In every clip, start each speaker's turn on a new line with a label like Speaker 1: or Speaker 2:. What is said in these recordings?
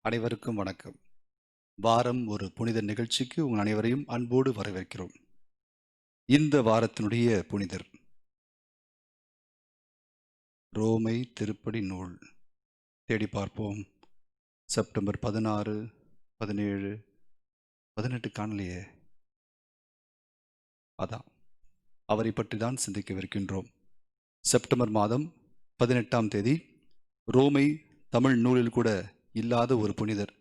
Speaker 1: அனைவருக்கும் வணக்கம். வாரம் ஒரு புனித நிகழ்ச்சிக்கு உங்கள் அனைவரையும் அன்போடு வரவேற்கிறோம். இந்த வாரத்தினுடைய புனிதர் ரோமை திருப்படி நூல். தேடி பார்ப்போம். செப்டம்பர் 16, 17, 18 காணலையே. அதான் அவரை பற்றி தான் சிந்திக்கவிருக்கின்றோம். செப்டம்பர் மாதம் 18ஆம் தேதி ரோமை தமிழ் நூலில் கூட இல்லாத ஒரு புனிதர்.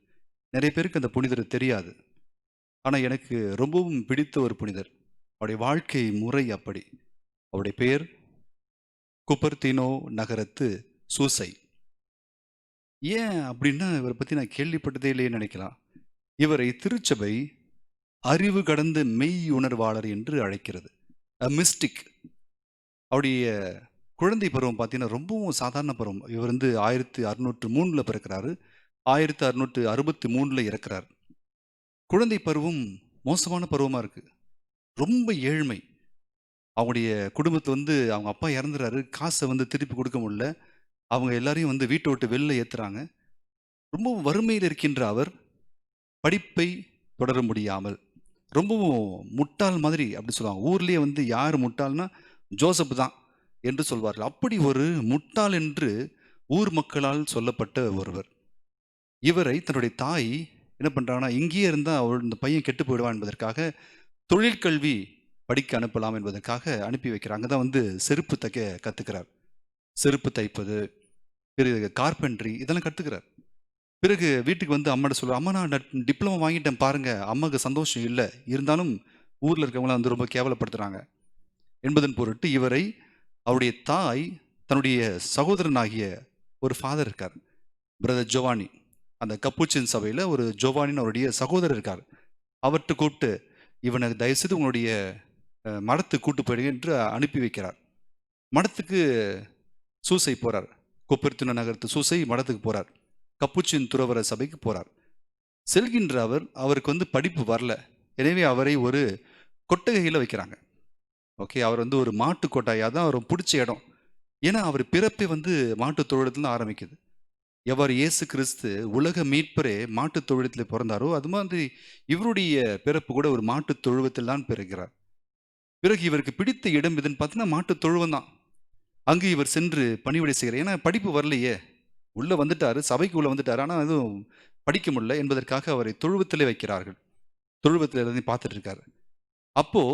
Speaker 1: நிறைய பேருக்கு அந்த புனிதர் தெரியாது. ஆனால் எனக்கு ரொம்பவும் பிடித்த ஒரு புனிதர். அவருடைய வாழ்க்கை முறை அப்படி. அவருடைய பெயர் குப்பர்தினோ நகரத்து சூசை. ஏன் அப்படின்னா இவரை பற்றி நான் கேள்விப்பட்டதே இல்லையே நினைக்கலாம். இவரை திருச்சபை அறிவு கடந்த மெய் உணர்வாளர் என்று அழைக்கிறது. மிஸ்டிக். அவருடைய குழந்தை பருவம் பார்த்தீங்கன்னா ரொம்பவும் சாதாரண பருவம். இவர் 1603 பிறக்கிறாரு. 1663 இறக்கிறார். குழந்தை பருவம் மோசமான பருவமாக இருக்கு. ரொம்ப ஏழ்மை. அவங்களுடைய குடும்பத்தை அவங்க அப்பா இறந்துறாரு. காசை திருப்பி கொடுக்க முடியல. அவங்க எல்லாரையும் வீட்டை விட்டு வெளில ஏற்றுறாங்க. ரொம்ப வறுமையில் இருக்கின்ற அவர் படிப்பை தொடர முடியாமல் ரொம்பவும் முட்டாள் மாதிரி அப்படி சொல்லுவாங்க. ஊர்லேயே யார் முட்டாள்னா ஜோசப் தான் என்று சொல்வார்கள். அப்படி ஒரு முட்டாள் என்று ஊர் மக்களால் சொல்லப்பட்ட ஒருவர். இவரை தன்னுடைய தாய் என்ன பண்ணுறாங்கன்னா, இங்கேயே இருந்தால் அவள் இந்த பையன் கெட்டு போயிடுவான் என்பதற்காக தொழிற்கல்வி படிக்க அனுப்பலாம் என்பதற்காக அனுப்பி வைக்கிறாங்க. தான் செருப்பு தைக்க கற்றுக்கிறார். செருப்பு தைப்பது, பிறகு கார்பென்ட்ரி இதெல்லாம் கற்றுக்கிறார். பிறகு வீட்டுக்கு அம்மாட்ட சொல்லுவார், அம்மா நான் டிப்ளமோ வாங்கிட்டேன் பாருங்க. அம்மாவுக்கு சந்தோஷம் இல்லை. இருந்தாலும் ஊரில் இருக்கவங்களாம் ரொம்ப கேவலப்படுத்துகிறாங்க என்பதன் பொருட்டு இவரை அவருடைய தாய் தன்னுடைய சகோதரனாகிய ஒரு ஃபாதர் இருக்கார், பிரதர் ஜோவானி. அந்த கப்புச்சின் சபையில் ஒரு ஜோவானின்னு அவருடைய சகோதரர் இருக்கார். அவர்கிட்ட கூப்பிட்டு இவனை தயவுசெய்து உங்களுடைய மடத்துக்கு கூட்டு போயிடுங்க என்று அனுப்பி வைக்கிறார். மடத்துக்கு சூசை போகிறார். குப்பர்தினோ நகரத்து சூசை மடத்துக்கு போகிறார். கப்புச்சின் துறவர சபைக்கு போகிறார். செல்கின்ற அவருக்கு படிப்பு வரல. எனவே அவரை ஒரு கொட்டகையில் வைக்கிறாங்க. ஓகே, அவர் ஒரு மாட்டு கொட்டாயாக தான் அவர் பிடிச்ச இடம். ஏன்னா அவர் பிறப்பே மாட்டு தொழிலத்தில் ஆரம்பிக்குது. எவ்வாறு இயேசு கிறிஸ்து உலக மீட்பரே மாட்டு தொழுவத்தில் பிறந்தாரோ அது மாதிரி இவருடைய பிறப்பு கூட ஒரு மாட்டு தொழுவத்தில் தான் பிறக்கிறார். பிறகு இவருக்கு பிடித்த இடம் எதுன்னு பார்த்தீங்கன்னா மாட்டு தொழுவம் தான். அங்கு இவர் சென்று பணிவிடை செய்கிறார். ஏன்னா படிப்பு வரலையே, உள்ள வந்துட்டாரு, சபைக்கு உள்ள வந்துட்டாரு, ஆனால் எதுவும் படிக்க முடியல என்பதற்காக அவரை தொழுவத்திலே வைக்கிறார்கள். தொழுவத்தில் எல்லாத்தையும் பார்த்துட்டு இருக்காரு. அப்போ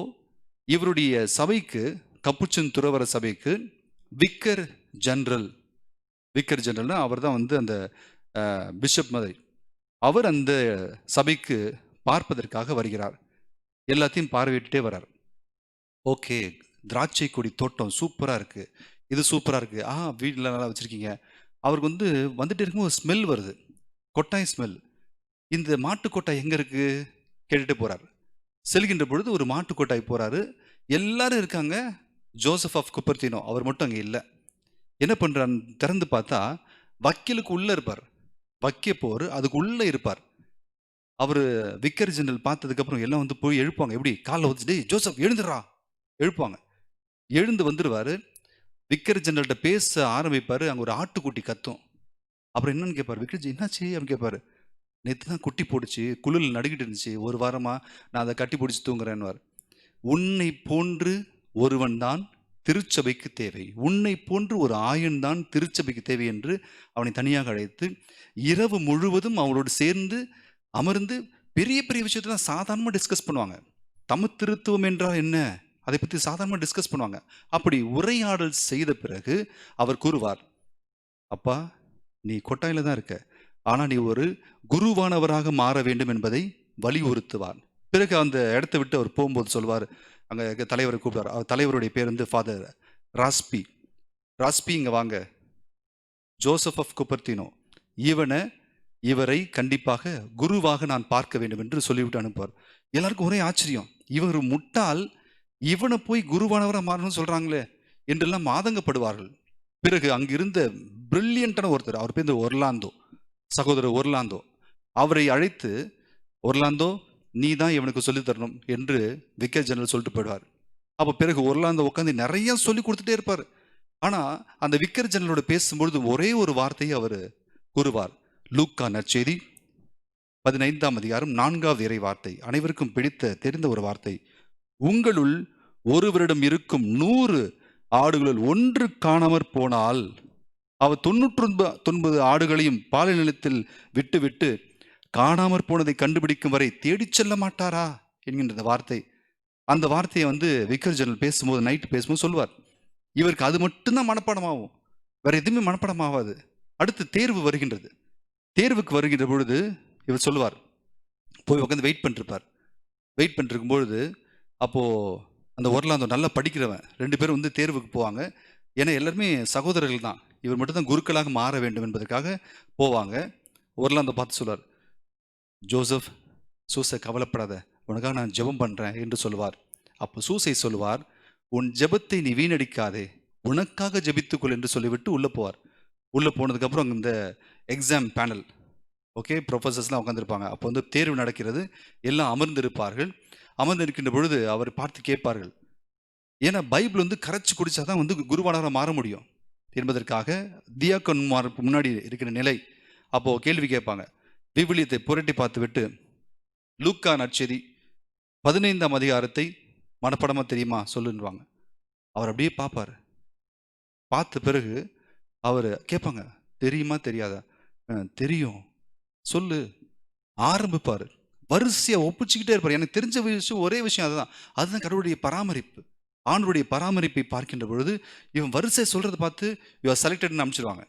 Speaker 1: இவருடைய சபைக்கு, கப்புச்சின் துறவர சபைக்கு விக்கர் ஜெனரல்னா அவர் தான் அந்த பிஷப் மாதிரி. அவர் அந்த சபைக்கு பார்ப்பதற்காக வருகிறார். எல்லாத்தையும் பார்வையிட்டே வர்றார். ஓகே, திராட்சை கொடி தோட்டம் சூப்பராக இருக்கு, இது சூப்பராக இருக்கு, வீட்டில் நல்லா வச்சிருக்கீங்க. அவருக்கு வந்துட்டு இருக்கும்போது ஒரு ஸ்மெல் வருது, கொட்டாய் ஸ்மெல். இந்த மாட்டு கொட்டாய் எங்கே இருக்கு கேட்டுட்டு போறார். செல்கின்ற பொழுது ஒரு மாட்டு கொட்டாய் போறாரு. எல்லாரும் இருக்காங்க, ஜோசப் ஆஃப் குப்பர்தினோ அவர் மட்டும் அங்கே இல்லை. என்ன பண்ணுறான்னு திறந்து பார்த்தா வக்கீலுக்கு உள்ளே இருப்பார். வக்கிய போர் அதுக்கு உள்ளே இருப்பார். அவர் விக்கர் ஜெனரல் பார்த்ததுக்கப்புறம் எல்லாம் போய் எழுப்பாங்க. எப்படி காலில் வச்சுட்டு ஜோசப் எழுந்துடுறா எழுப்பாங்க. எழுந்து வந்துடுவார். விக்கர் ஜெனரல்கிட்ட பேச ஆரம்பிப்பார். அங்கே ஒரு ஆட்டுக்குட்டி கத்தும். அப்புறம் என்னன்னு கேட்பார். விக்கர்ஜி என்னாச்சு அப்படின்னு கேட்பார். நேற்று தான் குட்டி போட்டுச்சு, குளிரில் நடுக்கிட்டு இருந்துச்சு, ஒரு வாரமாக நான் அதை கட்டி பிடிச்சி தூங்குறேன்னுவார். உன்னை போன்று ஒருவன் தான் திருச்சபைக்கு தேவை, உன்னை போன்று ஒரு ஆயன் தான் திருச்சபைக்கு தேவை என்று அவனை தனியாக அழைத்து இரவு முழுவதும் அவளோடு சேர்ந்து அமர்ந்து பெரிய பெரிய விஷயத்தெல்லாம் சாதாரணமாக டிஸ்கஸ் பண்ணுவாங்க. திருத்துவம் என்றால் என்ன, அதை பற்றி சாதாரணமாக டிஸ்கஸ் பண்ணுவாங்க. அப்படி உரையாடல் செய்த பிறகு அவர் கூறுவார், அப்பா நீ கொட்டாயில தான் இருக்க, ஆனால் நீ ஒரு குருவானவராக மாற வேண்டும் என்பதை வலியுறுத்துவார். பிறகு அந்த இடத்தை விட்டு அவர் போகும்போது சொல்வார், அங்கே தலைவரை கூப்பிடுவார். அவர் தலைவருடைய பேர் ஃபாதர் ராஸ்பி இங்கே வாங்க, ஜோசப் ஆஃப் குப்பர்தினோ இவரை கண்டிப்பாக குருவாக நான் பார்க்க வேண்டும் என்று சொல்லிவிட்டு அனுப்புவார். எல்லாருக்கும் ஒரே ஆச்சரியம், இவர் முட்டாள், இவனை போய் குருவானவராக மாறணும்னு சொல்றாங்களே என்றெல்லாம் ஆதங்கப்படுவார்கள். பிறகு அங்கிருந்த பிரில்லியண்டான ஒருத்தர், அவர் பேர் ஒர்லாந்தோ, சகோதரர் ஒர்லாந்தோ, அவரை அழைத்து, ஒர்லாந்தோ நீ தான் இவனுக்கு சொல்லித் தரணும் என்று விக்கர் ஜெனரல் சொல்லிட்டு போயிடுவார். அப்போ பிறகு ஒர்லாந்தோ உட்காந்து நிறைய சொல்லி கொடுத்துட்டே இருப்பார். ஆனால் அந்த விக்கர் ஜெனரலோட பேசும்பொழுது ஒரே ஒரு வார்த்தையை அவர் கூறுவார். லூக்கா நற்செய்தி 15ஆம் அதிகாரம் 4வது இறை வார்த்தை, அனைவருக்கும் பிடித்த தெரிந்த ஒரு வார்த்தை. உங்களுள் ஒருவரிடம் இருக்கும் 100 ஆடுகளுள் ஒன்று காணாமற் போனால் அவர் 99 ஆடுகளையும் பாலை நிலத்தில் விட்டுவிட்டு காணாமற் போனதை கண்டுபிடிக்கும் வரை தேடிச் செல்ல மாட்டாரா என்கின்ற இந்த வார்த்தை. அந்த வார்த்தையை வந்து விக்கர் ஜெனரல் பேசும்போது, நைட்டு பேசும்போது சொல்லுவார். இவருக்கு அது மட்டும்தான் மனப்பாடமாகும், வேற எதுவுமே மனப்பாடமாகாது. அடுத்து தேர்வு வருகின்றது. தேர்வுக்கு வருகின்ற பொழுது இவர் சொல்லுவார், போய் உட்காந்து வெயிட் பண்ணிருப்பார். வெயிட் பண்ணிருக்கும் பொழுது அப்போது அந்த ஒர்லாந்தோ நல்லா படிக்கிறவன் 2 பேரும் வந்து தேர்வுக்கு போவாங்க. ஏன்னா எல்லாருமே சகோதரர்கள் தான், இவர் மட்டும்தான் குருக்களாக மாற வேண்டும் என்பதற்காக போவாங்க. ஒர்லாந்தோ பார்த்து சொல்வார், ஜோசப், சூசை கவலைப்படாத, உனக்காக நான் ஜெபம் பண்ணுறேன் என்று சொல்லுவார். அப்போ சூசை சொல்லுவார், உன் ஜெபத்தை நீ வீணடிக்காதே, உனக்காக ஜெபித்துக்கொள் என்று சொல்லிவிட்டு உள்ளே போவார். உள்ளே போனதுக்கப்புறம் இந்த எக்ஸாம் பேனல், ஓகே, ப்ரொஃபஸர்ஸ்லாம் உட்காந்துருப்பாங்க. அப்போ வந்து தேர்வு நடக்கிறது, எல்லாம் அமர்ந்திருப்பார்கள். அமர்ந்திருக்கின்ற பொழுது அவர் பார்த்து கேட்பார்கள். ஏன்னா பைபிள் வந்து கரைச்சி குடித்தா தான் வந்து குருவானவராக மாற முடியும் என்பதற்காக தியாக்கன்மாருக்கு முன்னாடி இருக்கிற நிலை. அப்போது கேள்வி கேட்பாங்க. விவிலியத்தை புரட்டி பார்த்து விட்டு, லூக்கா நற்செய்தி 15ஆம் அதிகாரத்தை மனப்படமாக தெரியுமா சொல்லுன்னுவாங்க. அவர் அப்படியே பார்ப்பார். பார்த்த பிறகு அவர் கேட்பாங்க, தெரியுமா தெரியாதா? தெரியும், சொல்லு. ஆரம்பிப்பார். வரிசையாக ஒப்பிச்சுக்கிட்டே இருப்பார். எனக்கு தெரிஞ்ச விஷயம் ஒரே விஷயம் அதுதான். அதுதான் கடவுளுடைய பராமரிப்பு. ஆண்டவருடைய பராமரிப்பை பார்க்கின்ற பொழுது இவன் வரிசை சொல்கிறத பார்த்து இவர் செலக்டட்னு அனுப்பிச்சிடுவாங்க.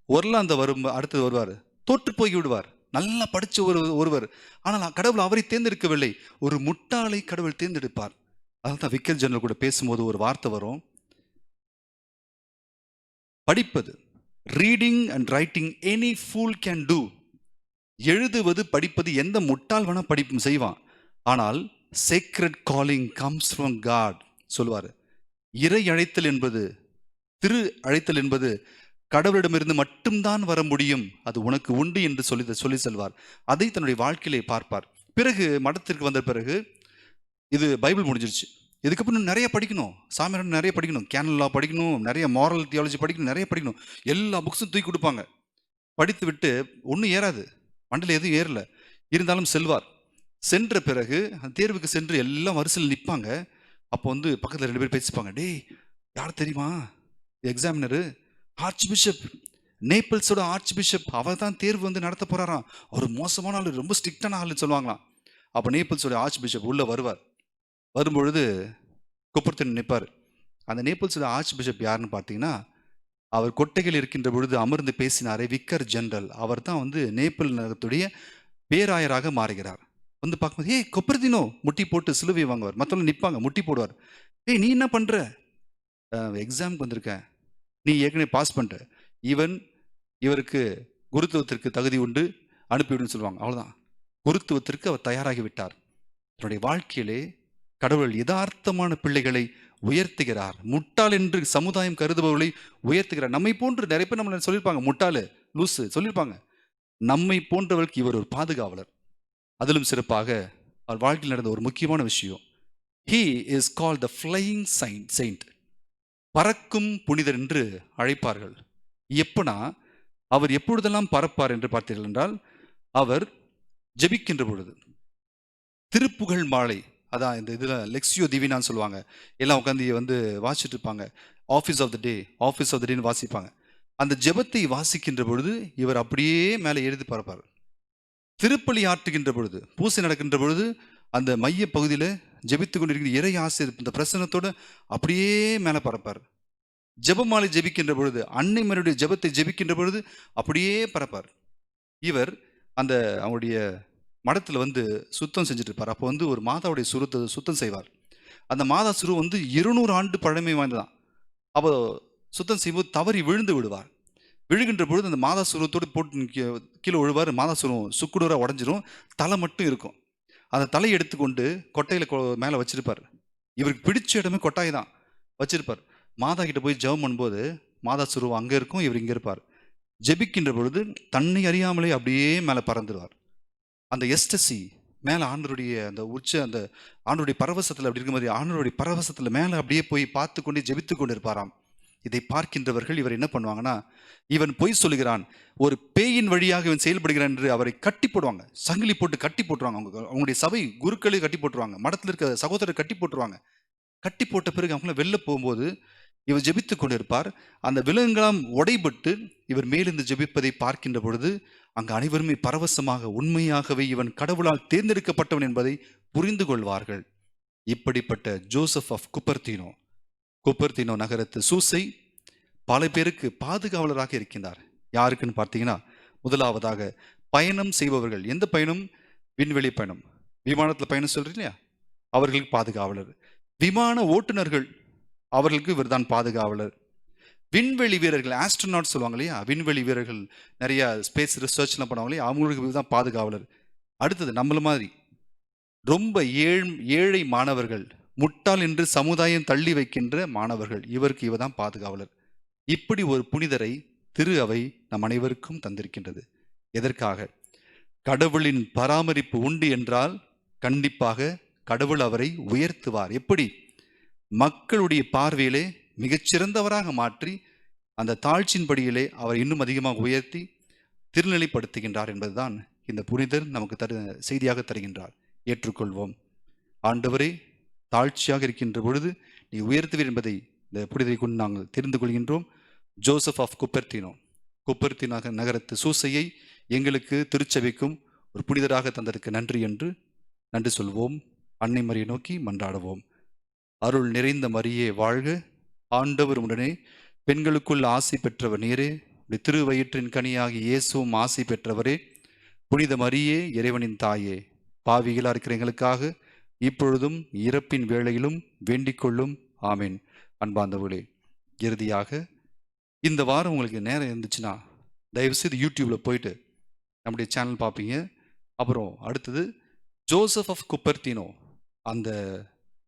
Speaker 1: ஒர்லாந்த அடுத்தது வருவார், தோற்று போய் விடுவார். நல்லா படித்த ஒருவர், ஆனால் கடவுள் அவரை தேர்ந்தெடுக்கவில்லை, ஒரு முட்டாளை கடவுள் தேர்ந்தெடுப்பார். அதனால தான் விக்கர் ஜெனரல் கூட பேசும்போது ஒரு வார்த்தை வரும், படிப்பது, reading and writing any fool can do. எழுதுவது படிப்பது எந்த முட்டாள் வேணா படிப்பும் செய்வான், ஆனால் sacred calling comes from God சொல்லுவார். இறை அழைத்தல் என்பது, திரு அழைத்தல் என்பது கடவுளிடமிருந்து மட்டும்தான் வர முடியும், அது உனக்கு உண்டு என்று சொல்லி செல்வார். அதை தன்னுடைய வாழ்க்கையிலே பார்ப்பார். பிறகு மடத்திற்கு வந்த பிறகு இது பைபிள் முடிஞ்சிருச்சு, இதுக்கப்புறம் நிறைய படிக்கணும், சாமியார் நிறைய படிக்கணும், கேனல் லா படிக்கணும், நிறைய மாரல் தியாலஜி படிக்கணும், நிறைய படிக்கணும். எல்லா புக்ஸும் தூக்கி கொடுப்பாங்க. படித்து விட்டு ஒன்றும் ஏறாது, மண்டல எதுவும் ஏறல. இருந்தாலும் செல்வார். சென்ற பிறகு அந்த தேர்வுக்கு சென்று எல்லாம் வரிசையில் நிற்பாங்க. அப்போ வந்து பக்கத்தில் 2 பேர் பேசிப்பாங்க. டேய், யார் தெரியுமா எக்ஸாமினரு? ஆர்ச் பிஷப், நேபிள்ஸோட ஆர்ச் பிஷப், அவர் தான் தேர்வு வந்து நடத்த போகிறாராம். அவர் மோசமான ஆள், ரொம்ப ஸ்ட்ரிக்டான ஆள்னு சொல்லுவாங்களாம். அப்போ நேபிள்ஸோட ஆர்ச் பிஷப் உள்ளே வருவார். வரும்பொழுது குப்பரத்தின் நிற்பார். அந்த நேபிள்ஸோட ஆர்ச் பிஷப் யாருன்னு பார்த்தீங்கன்னா, அவர் கொட்டைகள் இருக்கின்ற பொழுது அமர்ந்து பேசினாரே விக்கர் ஜெனரல், அவர் தான் வந்து நேபிள் நகரத்துடைய பேராயராக மாறுகிறார். வந்து பார்க்கும்போது, ஏய் கொப்பரத்தினோ, முட்டி போட்டு சிலுவை வாங்குவார். மற்றவங்க நிற்பாங்க, முட்டி போடுவார். ஏய் நீ என்ன பண்ணுற? எக்ஸாமுக்கு வந்திருக்கேன், நீ ஏற்கனவே பாஸ் பண்ணிட்ட, இவருக்கு குருத்துவத்திற்கு தகுதி உண்டு, அனுப்பிவிடுன்னு சொல்லுவாங்க. அவ்வளோதான், குருத்துவத்திற்கு அவர் தயாராகி விட்டார். தன்னுடைய வாழ்க்கையிலே கடவுள் யதார்த்தமான பிள்ளைகளை உயர்த்துகிறார். முட்டாள் என்று சமுதாயம் கருதுபவர்களை உயர்த்துகிறார். நம்மை போன்று நிறைய பேர் நம்மளை சொல்லியிருப்பாங்க, முட்டாளு, லூசு சொல்லியிருப்பாங்க. நம்மை போன்றவர்களுக்கு இவர் ஒரு பாதுகாவலர். அதிலும் சிறப்பாக அவர் வாழ்க்கையில் நடந்த ஒரு முக்கியமான விஷயம், he is called the flying saint, பறக்கும் புனிதர் என்று அழைப்பார்கள். எப்பனா அவர் எப்பொழுதெல்லாம் பறப்பார் என்று பார்த்தீர்கள் என்றால், அவர் ஜெபிக்கின்ற பொழுது, திருப்புகழ் மாலை, அதான் இந்த இதில் லெக்ஸியோ திவினான்னு சொல்லுவாங்க, எல்லாம் உட்காந்து வந்து வாசிச்சுட்டு இருப்பாங்க. ஆஃபீஸ் ஆஃப் த டேன்னு வாசிப்பாங்க. அந்த ஜெபத்தை வாசிக்கின்ற பொழுது இவர் அப்படியே மேலே எழுதி பறப்பார். திருப்பலி ஆற்றுகின்ற பொழுது, பூசை நடக்கின்ற பொழுது, அந்த மைய பகுதியில் ஜெபித்து கொண்டிருக்கிற இறை ஆசிரியர் இந்த பிரசனத்தோடு அப்படியே மேலே பறப்பார். ஜெபமாலை ஜெபிக்கின்ற பொழுது, அன்னை மரியுடைய ஜெபத்தை ஜெபிக்கின்ற பொழுது அப்படியே பறப்பார். இவர் அந்த அவங்களுடைய மடத்தில் வந்து சுத்தம் செஞ்சுட்டு இருப்பார். அப்போ வந்து ஒரு மாதாவுடைய சுருத்தை சுத்தம் செய்வார். அந்த மாதா சுரு வந்து 200 ஆண்டு பழமை வாய்ந்ததான். அப்போ சுத்தம் செய்யும்போது தவறி விழுந்து விடுவார். விழுகின்ற பொழுது அந்த மாதா சுருவத்தோடு போட்டு கீழே விழுவார். மாதா சுருவம் சுக்குநூறாக உடஞ்சிரும், தலை மட்டும் இருக்கும். அந்த தலையை எடுத்துக்கொண்டு கொட்டையில் மேலே வச்சிருப்பார். இவருக்கு பிடிச்ச இடமே கொட்டாய் தான் வச்சிருப்பார். மாதா கிட்ட போய் ஜெபம் பண்ணும்போது மாதா சுருவம் அங்கே இருக்கும், இவர் இங்கே இருப்பார். ஜெபிக்கின்ற பொழுது தன்னை அறியாமலே அப்படியே மேலே பறந்துடுவார். அந்த எஸ்டசி மேலே ஆண்டருடைய அந்த அந்த ஆண்டருடைய பரவசத்தில் அப்படி இருக்க மாதிரி ஆண்டருடைய பரவசத்தில் மேலே அப்படியே போய் பார்த்து கொண்டே ஜெபித்து கொண்டு இருப்பாராம். இதை பார்க்கின்றவர்கள் இவர் என்ன பண்ணுவாங்கன்னா, இவன் பொய் சொல்லுகிறான், ஒரு பேயின் வழியாக இவன் செயல்படுகிறான் என்று அவரை கட்டி போடுவாங்க. சங்கிலி போட்டு கட்டி போட்டுருவாங்க. அவங்களுடைய சபை குருக்களை கட்டி போட்டுருவாங்க. மடத்தில் இருக்க சகோதரர் கட்டி போட்டுருவாங்க. கட்டி போட்ட பிறகு அவங்களாம் வெளில போகும்போது இவர் ஜெபித்துக் கொண்டிருப்பார். அந்த விலங்குகளாம் உடைபட்டு இவர் மேலிருந்து ஜெபிப்பதை பார்க்கின்ற பொழுது அங்கு அனைவருமே பரவசமாக உண்மையாகவே இவன் கடவுளால் தேர்ந்தெடுக்கப்பட்டவன் என்பதை புரிந்து கொள்வார்கள். இப்படிப்பட்ட ஜோசப் ஆஃப் குப்பர்தீனோ நகரத்து சூசை பல பேருக்கு பாதுகாவலராக இருக்கின்றார். யாருக்குன்னு பார்த்தீங்கன்னா, முதலாவதாக பயணம் செய்பவர்கள். எந்த பயணம்? விண்வெளி பயணம். விமானத்தில் பயணம் சொல்றீங்க இல்லையா, அவர்களுக்கு பாதுகாவலர். விமான ஓட்டுநர்கள், அவர்களுக்கு இவர் தான் பாதுகாவலர். விண்வெளி வீரர்கள், ஆஸ்ட்ரோநாட் சொல்லுவாங்க இல்லையா, விண்வெளி வீரர்கள் நிறைய ஸ்பேஸ் ரிசர்ச்லாம் பண்ணுவாங்க இல்லையா, அவங்களுக்கு தான் பாதுகாவலர். அடுத்தது நம்மள மாதிரி ரொம்ப ஏழை மாணவர்கள், முட்டாள் என்று சமுதாயம் தள்ளி வைக்கின்ற மாணவர்கள், இவருக்கு இவர் தான் பாதுகாவலர். இப்படி ஒரு புனிதரை திரு அவை நம் அனைவருக்கும் தந்திருக்கின்றது. எதற்காக? கடவுளின் பராமரிப்பு உண்டு என்றால் கண்டிப்பாக கடவுள் அவரை உயர்த்துவார். எப்படி? மக்களுடைய பார்வையிலே மிகச்சிறந்தவராக மாற்றி அந்த தாழ்ச்சியின் படியிலே அவர் இன்னும் அதிகமாக உயர்த்தி திருநிலைப்படுத்துகின்றார் என்பதுதான் இந்த புனிதர் நமக்கு செய்தியாக தருகின்றார். ஏற்றுக்கொள்வோம். ஆண்டவரே, தாழ்ச்சியாக இருக்கின்ற பொழுது நீ உயர்த்துவீர் என்பதை இந்த புனிதரை கொண்டு நாங்கள் தெரிந்து கொள்கின்றோம். ஜோசப் ஆஃப் குப்பர்தீனோ நகரத்து சூசையை எங்களுக்கு திருச்சபைக்கும் ஒரு புனிதராக தந்ததற்கு நன்றி என்று நன்றி சொல்வோம். அன்னை மரியை நோக்கி மன்றாடுவோம். அருள் நிறைந்த மரியே வாழ்க, ஆண்டவர் உடனே, பெண்களுக்குள் ஆசி பெற்றவர் நீரே, திருவயிற்றின் கனியாகி இயேசுவும் ஆசி பெற்றவரே. புனித மரியே, இறைவனின் தாயே, பாவிகளாக இருக்கிற எங்களுக்காக இப்பொழுதும் இறப்பின் வேளையிலும் வேண்டிக் கொள்ளும். ஆமீன். அன்பார்ந்தவர்களே, இறுதியாக இந்த வாரம் உங்களுக்கு நேரம் இருந்துச்சுன்னா தயவுசெய்து யூடியூப்ல போயிட்டு நம்முடைய சேனல் பார்ப்பீங்க. அப்புறம் அடுத்தது ஜோசப் ஆஃப் குப்பர்தீனோ அந்த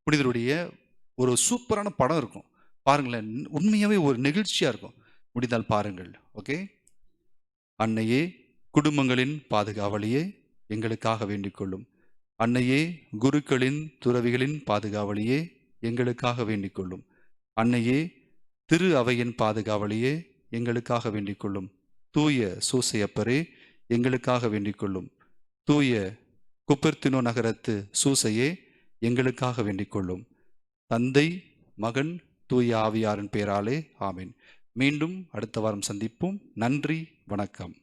Speaker 1: புனிதருடைய ஒரு சூப்பரான படம் இருக்கும், பாருங்களேன். உண்மையாகவே ஒரு நெகிழ்ச்சியாக இருக்கும். முடிந்தால் பாருங்கள். ஓகே. அன்னையே, குடும்பங்களின் பாதுகாவலியே, எங்களுக்காக வேண்டிக் கொள்ளும். அன்னையே, குருக்களின் துறவிகளின் பாதுகாவலியே, எங்களுக்காக வேண்டிக் கொள்ளும். அன்னையே, திரு அவையின் பாதுகாவலியே, எங்களுக்காக வேண்டிக் கொள்ளும். தூய சூசையப்பரே, எங்களுக்காக வேண்டிக் கொள்ளும். தூய குப்பர்தீனோ நகரத்து சூசையே, எங்களுக்காக வேண்டிக் கொள்ளும். தந்தை, மகன், தூய ஆவியாரின் பெயராலே ஆமீன். மீண்டும் அடுத்த வாரம் சந்திப்போம். நன்றி, வணக்கம்.